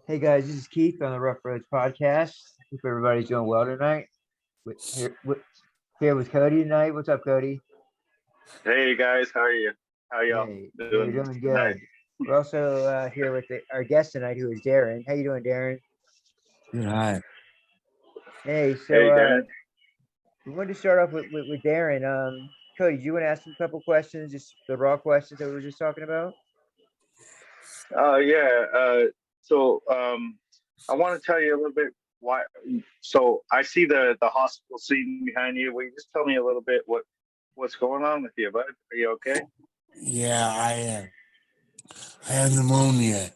Hey guys, this is Keith on the Rough Roads podcast. Hope everybody's doing well tonight. Here with Cody tonight. What's up, Cody? Hey guys, how are you? How y'all Hey, we're doing doing tonight? good. We're also here with our guest tonight, who is Darren. How you doing, Darren? Good. Hi. Hey, Hey Darren. we wanted to start off with Darren. Cody, do you want to ask him a couple questions, just the raw questions that we were just talking about? Yeah. I want to tell you a little bit why. So I see the hospital scene behind you. Will you just tell me a little bit what's going on with you, bud? Are you okay? Yeah, I have pneumonia.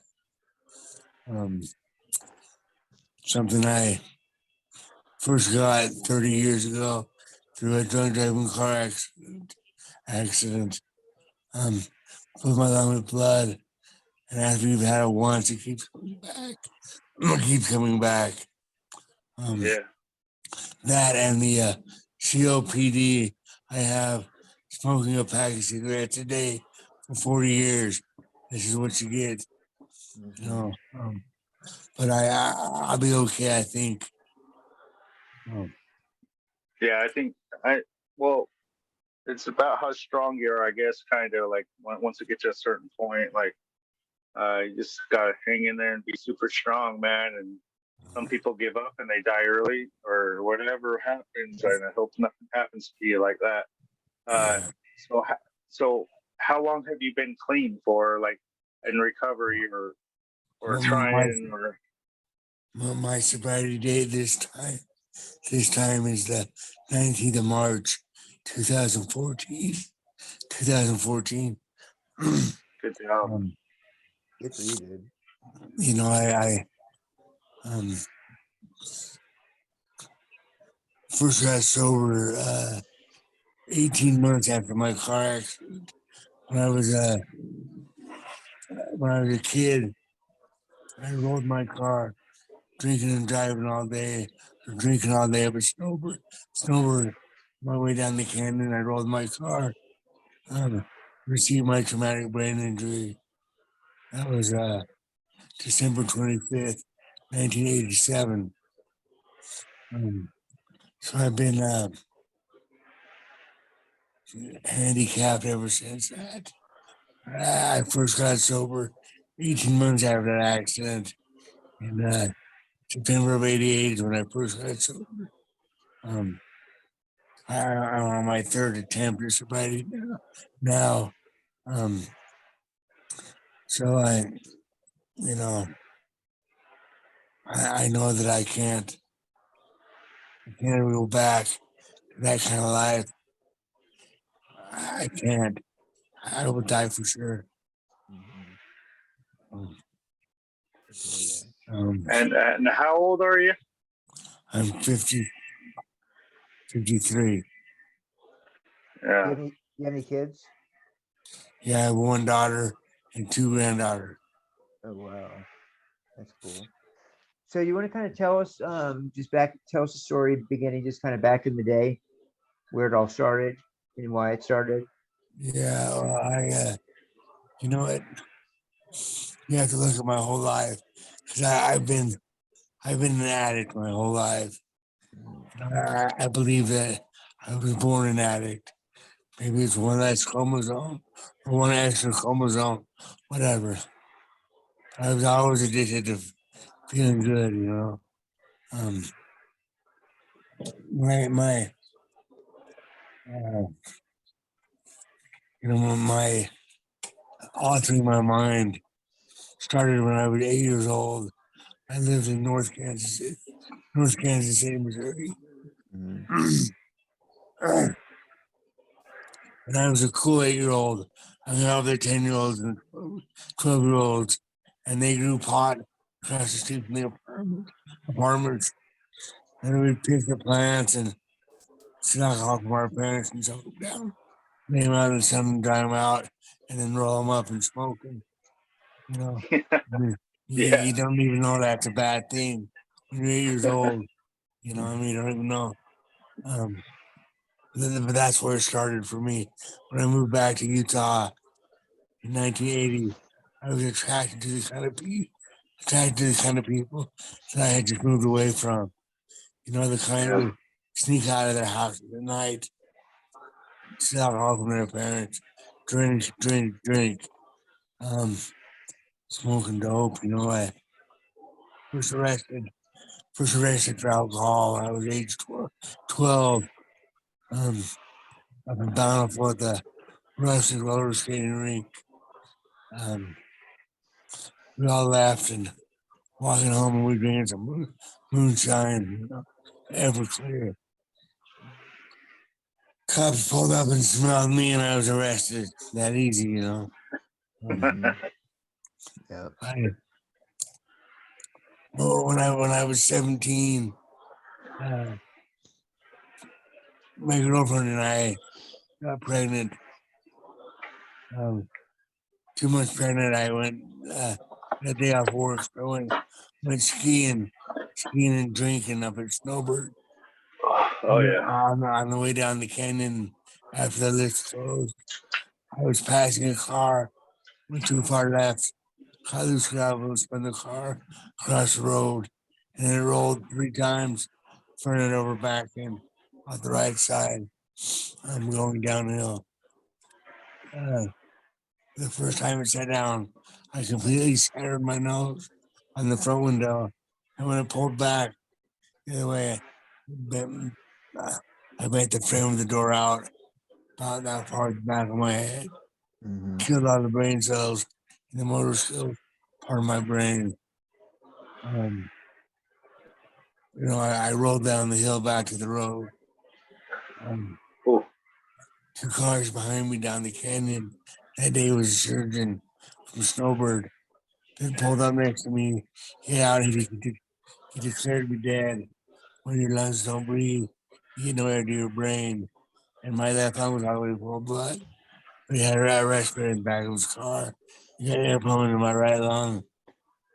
Um, Something I first got 30 years ago through a drunk driving car accident. Um, Filled my lung with blood, and after you've had it once, it keeps coming back. It keeps coming back. Um, Yeah. that and the COPD. I have smoking a pack of cigarettes a day for 40 years. This is what you get. You Hmm. know. But I'll be okay. I think. Um, Yeah. I think I well, it's about how strong you are, I guess. Kind of like once you get to a certain point, like you just gotta hang in there and be super strong, man. And some people give up and they die early or whatever happens. And I hope nothing happens to you like that. Uh, yeah. so, so how long have you been clean for, like in recovery or My, trying or? my sobriety date this time is the 19th of March, 2014. 2014. Good job. um, Good for you, dude. I um, first got sober 18 months after my car accident. When I was uh, when I was a kid, I rode my car drinking and driving all day, or drinking all day, but sober my way down the canyon. I rolled my car, um, received my traumatic brain injury. That was December 25th, 1987. Um, so I've been handicapped ever since that. I first got sober 18 months after that accident. In September of '88 is when I first got sober. Um, I'm on my third attempt at sobriety now. Um, so you know, I know that I can't go back to that kind of life. I can't. I will die for sure. Hmm. Um, Good to hear that. And how old are you? I'm 53. You Yeah. have any kids? Yeah, I have one daughter and two granddaughters. Oh wow, that's cool. So you want to kind of tell us, tell us the story beginning, just kind of back in the day, where it all started and why it started. Yeah, well, you know what? You have to look at my whole life because I've been an addict my whole life. Mhm. I believe that I was born an addict. Maybe it's one less chromosome or one extra chromosome, whatever. I was always addicted to feeling good, you know. Um, my uh, my altering my mind started when I was 8 years old. I lived in North Kansas City, Missouri. Mhm. And I was a cool 8 year old. I hung out with 10-year-olds and 12-year-olds, and they grew pot across the street from the apartments. And we'd pick the plants and snuck off from our parents and choke them down, lay them out in the sun and dry them out, and then roll them up and smoke them. You know, I mean, Yeah. you don't even know that's a bad thing when you're 8 years old. You know, I mean, you don't even know. Um, but that's where it started for me. When I moved back to Utah in 1980, I was attracted to the kind of peace attracted to the kind of people that I had just moved away from. You know, the kind Yeah. who sneak out of their houses at night, steal alcohol from their parents, drink, um, smoking dope. You know, I first arrested, first arrested for alcohol when I was age 12. Um, I've been bountiful at the rustic roller skating rink. Um, we all laughed and walking home and we drinking some moonshine, you know, Everclear. Cops pulled up and smelled me and I was arrested. That easy, you know. Mhm. Yeah. When I was 17, uh, my girlfriend and I got pregnant. Um, 2 months pregnant, I went a day off work. I went skiing and drinking up at Snowbird. Oh yeah. On the way down the canyon after the lift closed, I was passing a car, went too far left, cut loose gravel, spun the car across the road, and it rolled 3 times, turning it over back in on the right side. I'm going downhill. Uh, the first time it sat down, I completely shattered my nose on the front window, and when it pulled back the other way, bent, I bent the frame of the door out about that far at the back of my head, Mhm. killed all the brain cells in the motor skills part of my brain. Um, you know, I rolled down the hill back to the road. Um, Oh, 2 cars behind me down the canyon. That day was a surgeon from Snowbird that pulled up next to me. He declared me dead. When your lungs don't breathe, you get no air to your brain. And my left lung was all the way full of blood. But he had a respirator in the back of his car. He got air pumping in my right lung.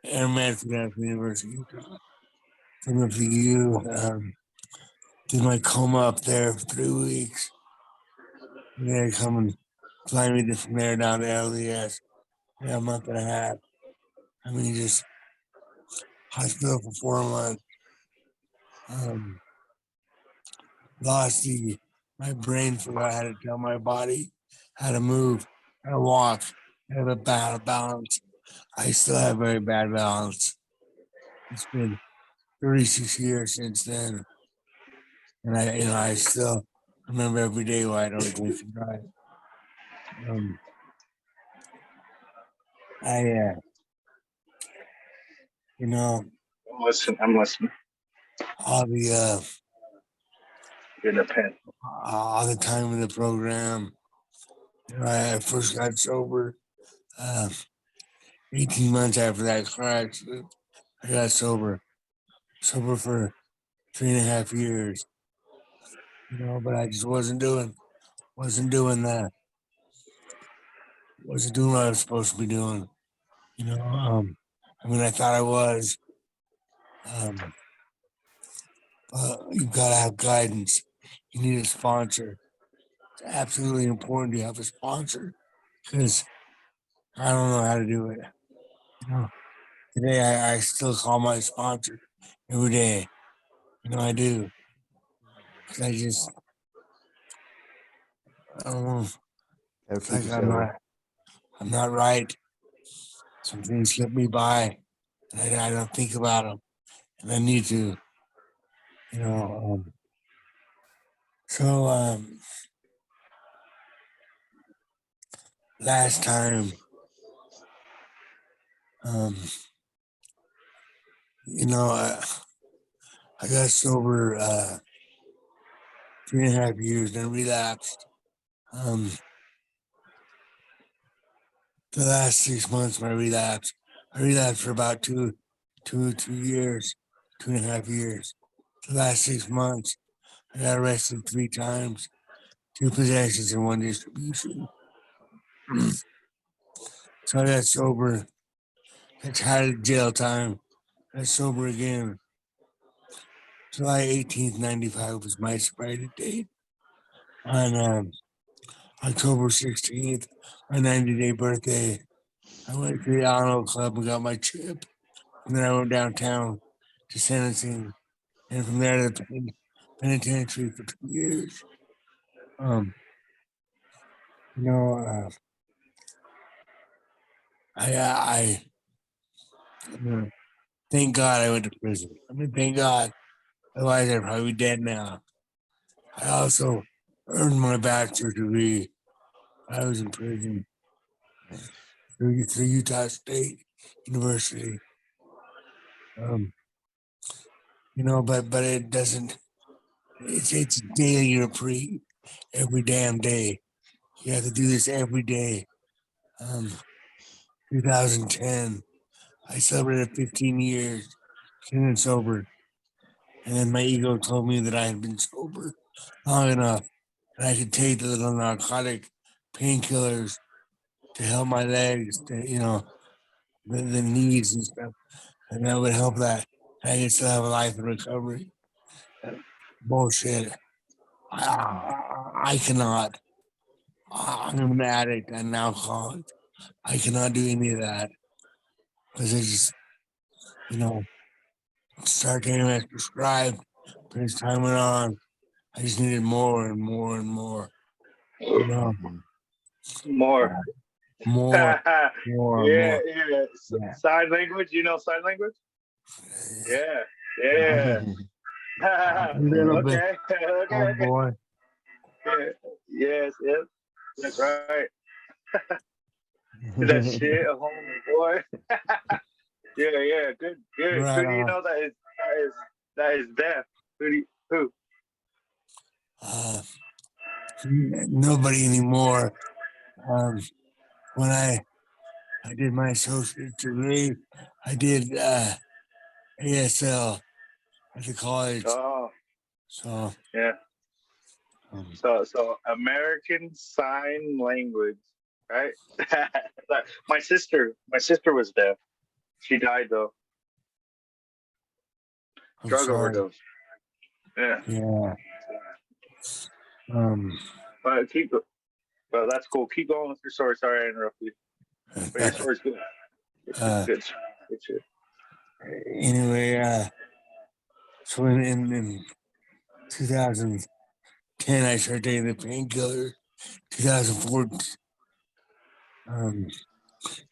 Airman from the University of Utah. From the VU. Did my coma up there for 3 weeks. And then come and fly me from there down to LDS. Yeah, a month and a half. I mean, just hospital for 4 months. Um, lost my brain forgot how to tell my body how to move, how to walk, how to have a bad balance. I still have very bad balance. It's been 36 years since then, and I still remember every day why I don't drink and drive. Um, I, you know, I'm listening. all the Getting a pen. all the time in the program. You know, I first got sober. Uh, 18 months after that car accident, I got sober for 3.5 years. You know, but I just wasn't doing that, wasn't doing what I was supposed to be doing. You know, I mean, I thought I was. Um, but you've got to have guidance. You need a sponsor. It's absolutely important to have a sponsor because I don't know how to do it. You know, today I still call my sponsor every day. You know, I do. 'Cause I don't know. That'll It's keep like you sober. I'm not right. Some things slip me by, and I don't think about them, and I need to. You know, so last time, um, you know, I got sober 3.5 years, then relapsed. Um, the last 6 months, I relapsed for about 2 years, 2.5 years. The last 6 months, I got arrested 3 times, 2 possessions and 1 distribution. So I got sober. Got tired of jail time. Got sober again. July 18th, 95 was my sobriety date. On October 16th, my 90-day birthday, I went to the Honor Club and got my chip And then I went downtown to sentencing, and from there to the penitentiary for 2 years. Um, you know, I thank God I went to prison. I mean, thank God. Otherwise, I'd probably be dead now. I also earned my bachelor's degree. I was in prison through Utah State University. But it doesn't. It's daily reprieve every damn day. You have to do this every day. 2010, I celebrated 15 years clean and sober, and then my ego told me that I had been sober long enough that I could take the little narcotic painkillers to help my legs, the knees and stuff, and that would help that. I could still have a life in recovery. Bullshit. I cannot. I'm an addict and an alcoholic. I cannot do any of that because I just, start getting as prescribed. But as time went on, I just needed more and more and more. More. More, more, Yeah. more. Yeah. Sign language. You know sign language? Yeah. Yeah. A little bit. Okay. Oh boy. Yeah. Yes. Yep. That's right. That shit, homie boy. Yeah. Good. Right Who do you on. know that is deaf? Who? Nobody anymore. When I did my associate's degree, I did ASL at the college. Oh, So yeah. So American Sign Language, right? my sister was deaf. She died though. I'm Drug sorry. overdose. Yeah. Yeah. But that's cool. Keep going with your story. Sorry I interrupted you. But your story's good. Good shit. Anyway, so in 2010, I started taking the painkiller. 2014,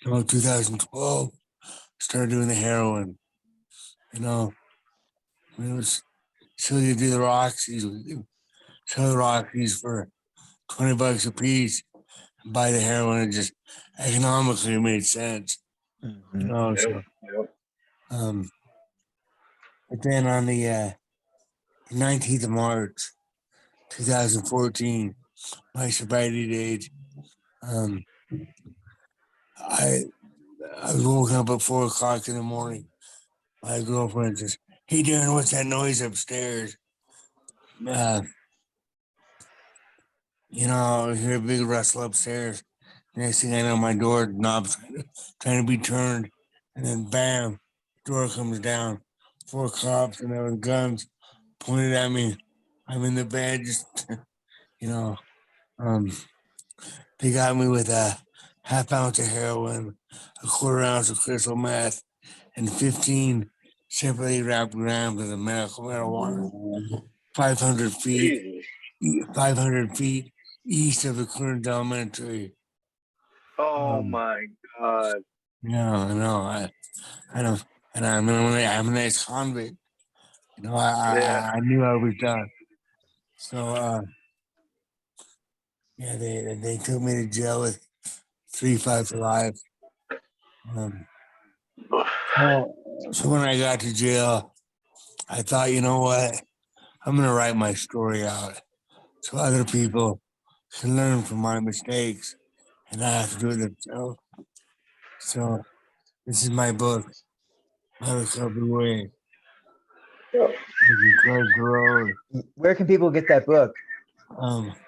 2012, started doing the heroin. It was so you do the Roxy's, sell the Roxy's for $20 a piece, and buy the heroin. It just economically made sense, So, but then on the 19th of March, 2014, my sobriety date, I was woken up at 4 o'clock in the morning. My girlfriend says, "Hey, Darren, what's that noise upstairs?" I hear a big rustle upstairs. Next thing I know, my door knob's trying to be turned, and then bam, door comes down. 4 cops and there were guns pointed at me. I'm in the bed, just they got me with a half ounce of heroin, a quarter ounce of crystal meth, and 15 separately wrapped grams of the medical marijuana. 500 feet, Jesus. 500 feet east of the current elementary. Oh my God. Yeah, I know. I know, and I'm an ex-convict. I knew I was done. So, they took me to jail with 3-5 for life. So when I got to jail, I thought, you know what? I'm gonna write my story out so other people can learn from my mistakes and not have to do it themselves. So this is my book, My Recovery Way. Road. Where can people get that book?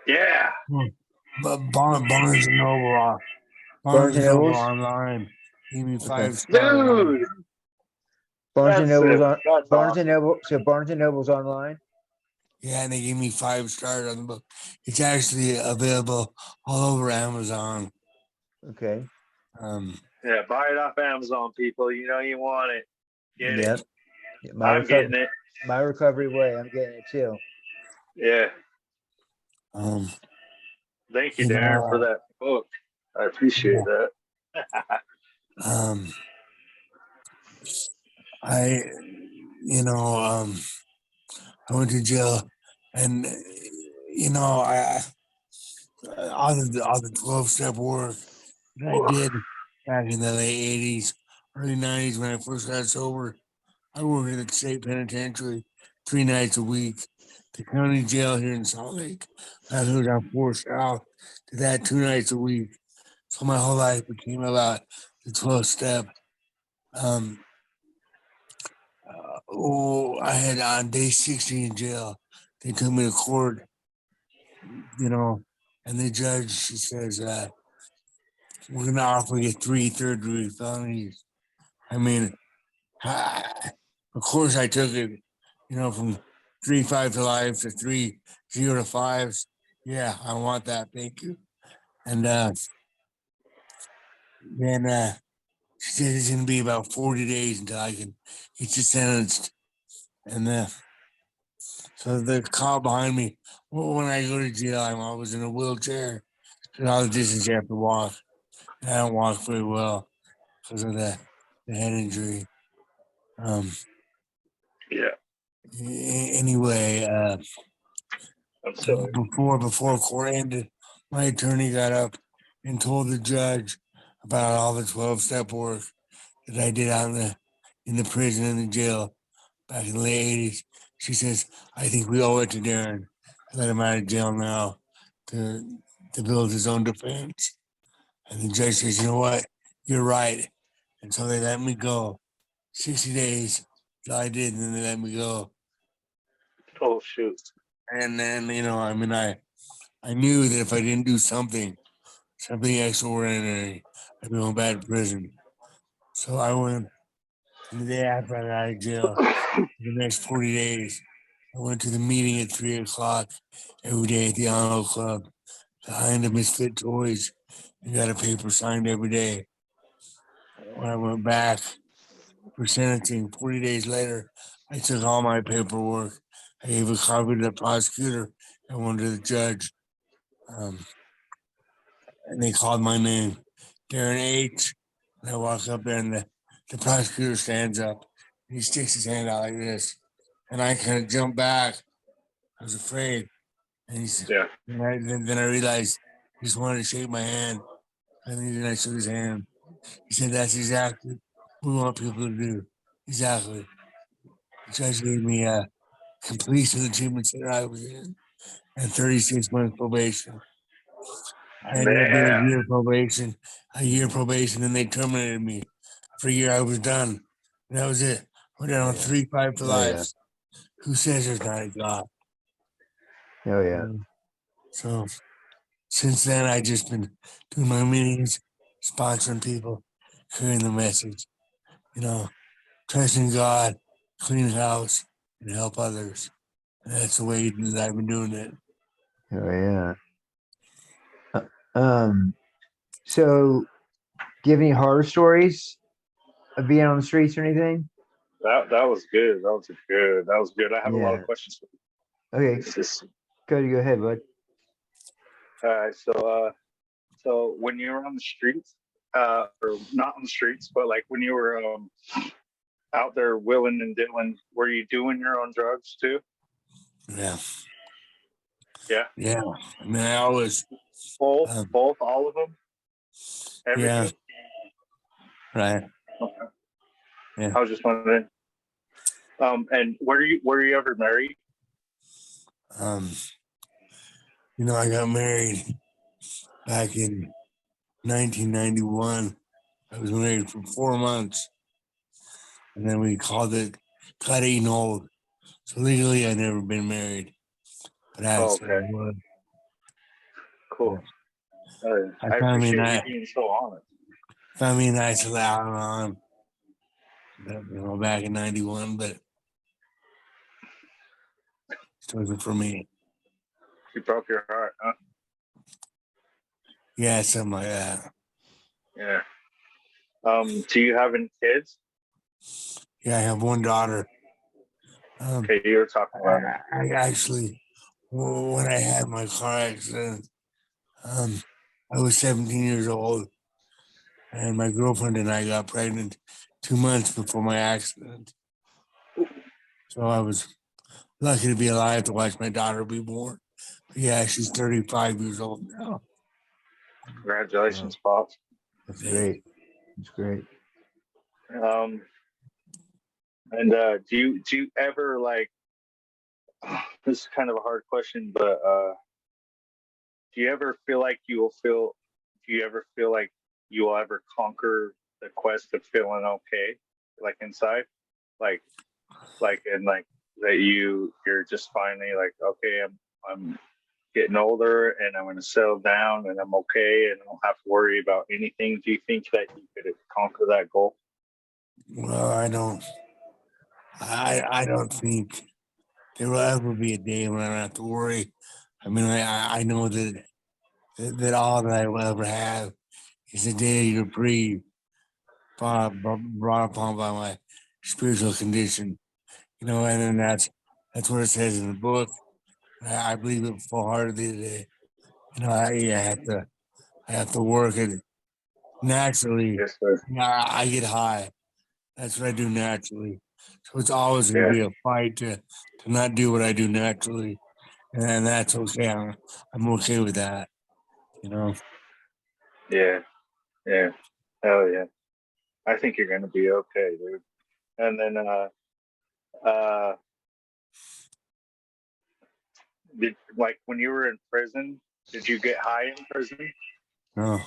Yeah. But Barnes and Noble, Barnes and Nobles online. Give me 5 stars. Dude. Barnes and Nobles on That's Barnes awesome. and Noble. So Barnes and Noble's online. Yeah, and they gave me 5 stars on the book. It's actually available all over Amazon. Okay. Yeah, buy it off Amazon, people. You know you want it. Get Yep. it. My I'm getting it. my recovery way. I'm getting it too. Yeah. Um, Thank you, you Darren, for know, that book. I appreciate that. um, I, you know, I went to jail, and all the 12-step work that I did back in the late 80s, early 90s when I first got sober. I worked at the state penitentiary 3 nights a week. The county jail here in Salt Lake. I lived on 4 South. Did that 2 nights a week. So my whole life became about the 12 step. Um, I had on day 60 in jail. They took me to court, and the judge, she says, we're going to offer you 3 third-degree felonies. I mean, of course, I took it, from 3 5 to life to 3 0 to 5s. Yeah, I want that. Thank you. And then she said it's going to be about 40 days until I can get you sentenced. And so the car behind me, well, when I go to jail, I'm always in a wheelchair. And all the distance you have to walk. And I don't walk very well because of the head injury. Um, Yeah. Anyway, I'm sorry. before court ended, my attorney got up and told the judge about all the 12-step work that I did out in the prison and the jail back in the late 80s. She says, I think we owe it to Darren to let him out of jail now to build his own defense. And the judge says, you know what? You're right. And so they let me go. 60 days. So I did, and then they let me go. Oh shoot. And then, I knew that if I didn't do something extraordinary, I'd be going back to prison. So I went, and the day after I got out of jail, the next 40 days, I went to the meeting at 3 o'clock every day at the Honor Club behind the Misfit Toys and got a paper signed every day. When I went back for sentencing 40 days later, I took all my paperwork. I gave a copy to the prosecutor and one to the judge. And they called my name, Darren H. And I walk up there, and the prosecutor stands up. And he sticks his hand out like this. And I kind of jump back. I was afraid. And Yeah. then I realized he just wanted to shake my hand. And then I shook his hand. He said, that's exactly what we want people to do. Exactly. The judge gave me a completion of the treatment center I was in and 36 months probation. I ended up doing Man. a year probation, and they terminated me. For a year, I was done. And that was it. Went down on Yeah. 3 5 for Oh life. yeah. Who says there's not a God? Oh yeah. So since then, I just been doing my meetings, sponsoring people, carrying the message, trusting God, clean house, and help others. And that's the way that I've been doing it. Oh yeah. Um. So, do you have any horror stories of being on the streets or anything? That was good. That was good. I have a lot of Yeah. questions for you. Okay. It's just Cody, go ahead, bud. all right. So when you were on the streets, or not on the streets, but like when you were out there willing and dealing, were you doing your own drugs too? Yeah. Yeah. Yeah. I mean, I always, Both, all of them, yeah, everything. right. Okay. Yeah. I was just wondering. And were you ever married? Um, I got married back in 1991. I was married for 4 months, and then we called it got old. So legally, I never been married, but Oh, actually, I okay. was. Cool. I I found me a appreciate you nice, being so honest. loud on, back in '91, but it wasn't for me. You broke your heart, huh? Yeah, something like that. Yeah. Do you have any kids? Yeah, I have one daughter. Okay, you were talking about it. I actually, when I had my car accident, I was 17 years old, and my girlfriend and I got pregnant 2 months before my accident. So I was lucky to be alive to watch my daughter be born. But yeah, she's 35 years old now. Congratulations, Pops. That's great. That's great. And do you ever like? This is kind of a hard question, but do you ever feel like you will feel? Do you ever feel like you will ever conquer the quest of feeling okay, like inside, like and like that you're just finally like, okay, I'm getting older and I'm going to settle down and I'm okay and I don't have to worry about anything. Do you think that you could conquer that goal? Well, I don't think there will ever be a day when I don't have to worry. I mean, I know that all that I will ever have is a day of reprieve brought upon by my spiritual condition. And then that's what it says in the book. I believe it full heartedly today. I have to work it naturally. Yes, sir. I get high. That's what I do naturally. So it's always going to Yeah, be a fight to not do what I do naturally, and that's okay. I'm okay with that. You know. yeah, yeah. Hell yeah. I think you're going to be okay, dude. And then, uh, like when you were in prison, did you get high in prison? No,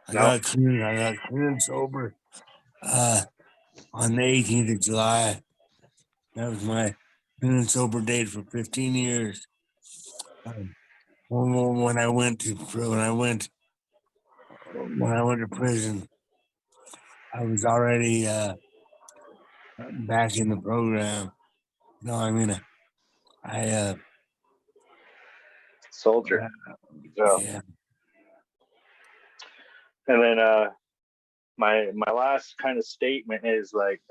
I No. got clean. I got clean and sober. On the 18th of July. That was my clean and sober date for 15 years. Um, when I went to prison, I was already back in the program. No, I mean, I Soldier. So, yeah. and then, my last kind of statement is like,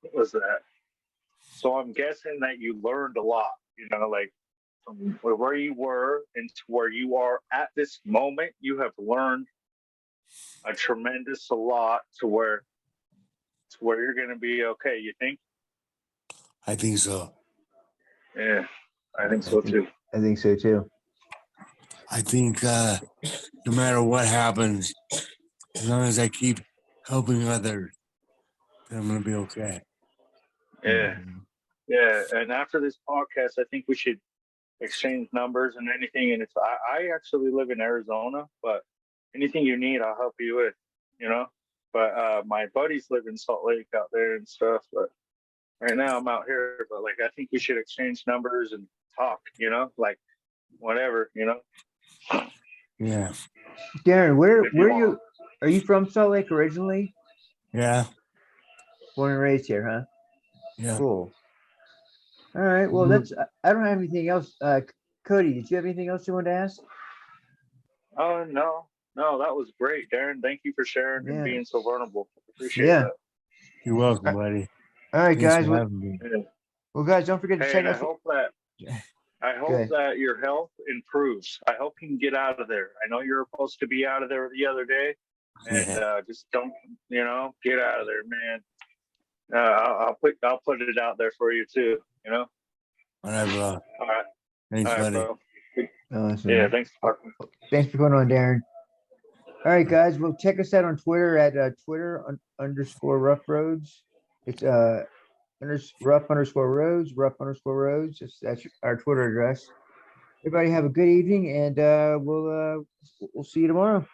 what was that? So I'm guessing that you learned a lot, like from where you were and to where you are at this moment, you have learned a tremendous lot to where you're going to be okay. You think? I think so. Yeah, I think so too. I think so too. I think no matter what happens, as long as I keep helping others, then I'm gonna be okay. Yeah, Mhm. yeah. And after this podcast, I think we should exchange numbers and anything. And I actually live in Arizona, but anything you need, I'll help you with. You know. But my buddies live in Salt Lake out there and stuff. But right now I'm out here. But like, I think we should exchange numbers and talk. Like whatever. Yeah. Darren, where If you want. are you from Salt Lake originally? Yeah. Born and raised here, huh? Yeah. Cool. All right. Well, I don't have anything else. Cody, did you have anything else you wanted to ask? Oh no, that was great, Darren. Thank you for sharing and Yeah. being so vulnerable. Appreciate Yeah. that. You're welcome, buddy. All right, Thanks guys. for Well, having me. Yeah. guys, don't forget to Hey, check and us. I Go hope ahead. that your health improves. I hope you can get out of there. I know you were supposed to be out of there the other day, and Yeah. just don't, get out of there, man. I'll put it out there for you too. All right, bro. All right, Thanks, all right, buddy. bro. Awesome. Yeah, thanks for talking. Thanks for coming on, Darren. All right, guys. Well, check us out on Twitter at Twitter_Rough Roads. It's rough_Roads. That's our Twitter address. Everybody have a good evening, and we'll see you tomorrow.